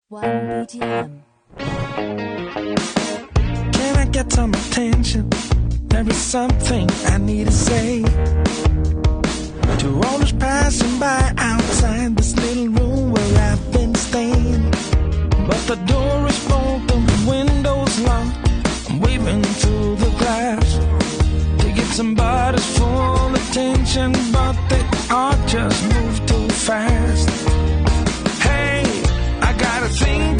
One BGM. Can I get some attention? There is something I need to say to all those passing by outside this little room where I've been staying. But the door is open, the window's locked. I'm waving through the glass to get somebody's full attention, but they all just move too fast. Hey, I gotta think